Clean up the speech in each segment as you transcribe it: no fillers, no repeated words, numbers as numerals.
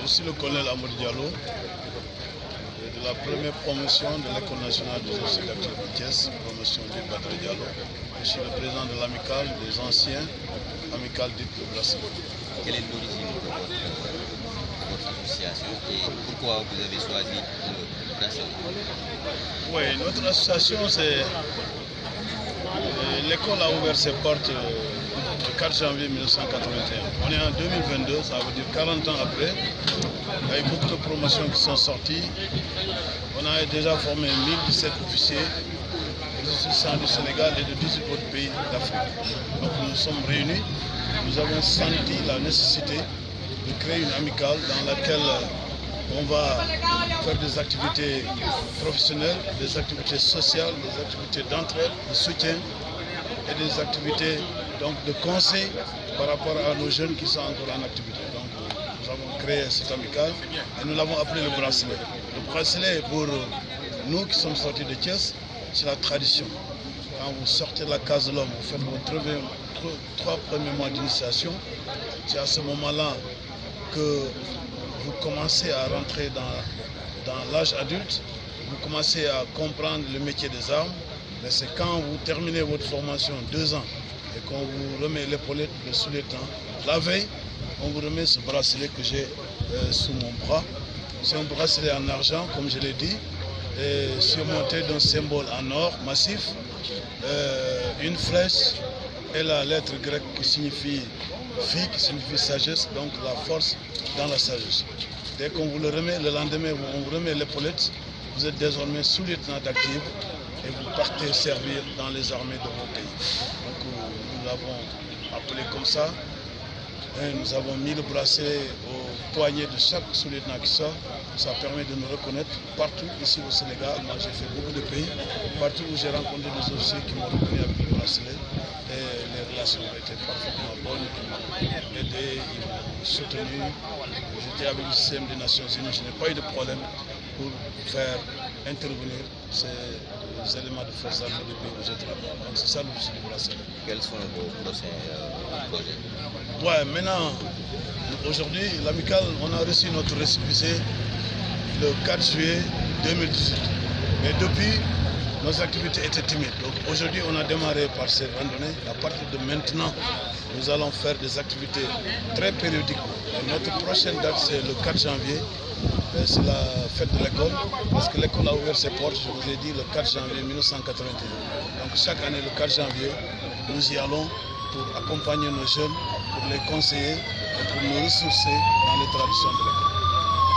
suis le colonel Amadou Diallo, de la première promotion de l'École nationale des officiers d'active de Thiès, promotion du Badr Diallo. Je suis le président de l'amicale des anciens, amicale dite de Brassens. Quelle est l'origine de votre association et pourquoi vous avez choisi le Brassens? Oui, notre association, c'est l'école a ouvert ses portes le 4 janvier 1981. On est en 2022, ça veut dire 40 ans après. Il y a eu beaucoup de promotions qui sont sorties. On a déjà formé 1017 officiers, du Sénégal et de 18 autres pays d'Afrique. Donc nous nous sommes réunis, nous avons senti la nécessité de créer une amicale dans laquelle on va faire des activités professionnelles, des activités sociales, des activités d'entraide, de soutien et des activités donc, de conseil par rapport à nos jeunes qui sont encore en activité. Donc nous avons créé cette amicale et nous l'avons appelé le bracelet. Le bracelet, pour nous qui sommes sortis de Thiès, c'est la tradition. Quand vous sortez de la case de l'homme, vous faites vos 3 premiers mois d'initiation. C'est à ce moment-là que vous commencez à rentrer dans l'âge adulte, vous commencez à comprendre le métier des armes, mais c'est quand vous terminez votre formation 2 ans et qu'on vous remet l'épaulette, le sous-lieutenant, la veille, on vous remet ce bracelet que j'ai sous mon bras. C'est un bracelet en argent, comme je l'ai dit, et surmonté d'un symbole en or massif, une flèche et la lettre grecque qui signifie vie, qui signifie sagesse, donc la force dans la sagesse. Dès qu'on vous le remet, le lendemain, on vous remet l'épaulette, vous êtes désormais sous-lieutenant actif et vous partez servir dans les armées de vos pays. Donc nous l'avons appelé comme ça. Et nous avons mis le bracelet au poignet de chaque sous-lieutenant qui sort. Ça permet de nous reconnaître partout ici au Sénégal. Moi j'ai fait beaucoup de pays. Partout où j'ai rencontré des officiers qui m'ont reconnu avec le bracelet. Et les relations ont été parfaitement bonnes. Ils m'ont aidé, ils m'ont soutenu. J'étais avec le système des Nations Unies. Je n'ai pas eu de problème pour faire intervenir ces éléments de force armée du pays où je travaille. Donc c'est ça l'objectif du bracelet. Quels sont vos prochains projets? Ouais, maintenant, aujourd'hui, l'amicale, on a reçu notre récépissé le 4 juillet 2018. Mais depuis, nos activités étaient timides. Donc aujourd'hui, on a démarré par ces randonnées. À partir de maintenant, nous allons faire des activités très périodiques. Et notre prochaine date, c'est le 4 janvier. C'est la fête de l'école, parce que l'école a ouvert ses portes, je vous ai dit, le 4 janvier 1981. Donc chaque année, le 4 janvier, nous y allons pour accompagner nos jeunes, pour les conseiller et pour nous ressourcer dans les traditions de l'école.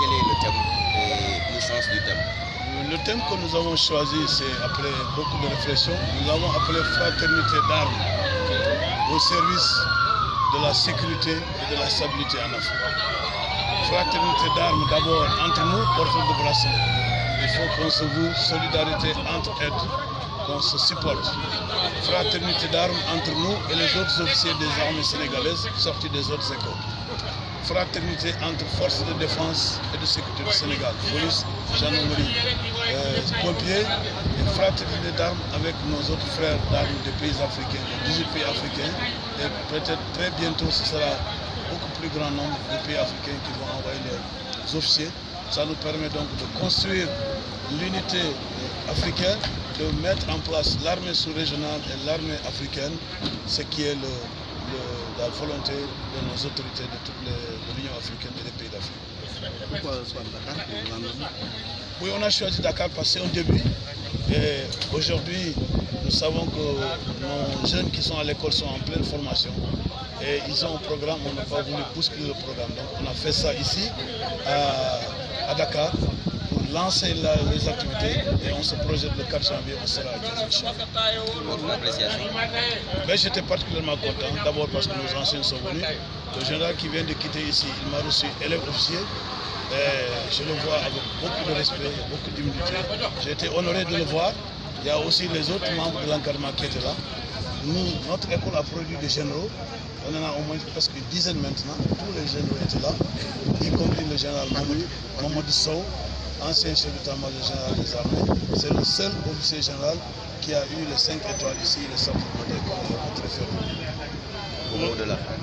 Quel est le thème et le sens du thème? Le thème que nous avons choisi, c'est après beaucoup de réflexions, nous l'avons appelé Fraternité d'armes au service de la sécurité et de la stabilité en Afrique. Fraternité d'armes d'abord entre nous, porteurs de bracelets. Il faut qu'on se voue, solidarité entre aides, qu'on se supporte. Fraternité d'armes entre nous et les autres officiers des armées sénégalaises sortis des autres écoles. Fraternité entre forces de défense et de sécurité du Sénégal, police, gendarmerie, pompiers, et fraternité d'armes avec nos autres frères d'armes des pays africains, des 18 pays africains, et peut-être très bientôt ce sera beaucoup plus grand nombre de pays africains qui vont envoyer leurs officiers. Ça nous permet donc de construire l'unité africaine, de mettre en place l'armée sous-régionale et l'armée africaine, ce qui est la volonté de nos autorités de l'Union africaine et des pays d'Afrique. Pourquoi soit Dakar? Oui, on a choisi Dakar parce que c'est un début. Et aujourd'hui, nous savons que nos jeunes qui sont à l'école sont en pleine formation. Et ils ont un programme, on n'a pas voulu bousculer le programme. Donc on a fait ça ici, à Dakar, pour lancer les activités. Et on se projette le 4 janvier, on sera à Thiès. Votre appréciation? Mais j'étais particulièrement content, d'abord parce que nos anciens sont venus. Le général qui vient de quitter ici, il m'a reçu élève officier. Et je le vois avec beaucoup de respect, beaucoup d'humilité. J'ai été honoré de le voir. Il y a aussi les autres membres de l'encadrement qui étaient là. Notre école a produit des généraux. On en a au moins presque une dizaine maintenant. Tous les généraux étaient là, y compris le général Mamadou Sow, ancien chef d'état-major général des armées. C'est le seul officier général qui a eu les 5 étoiles ici. Il est sorti de notre école. Il est très fier. Au mot de la fin.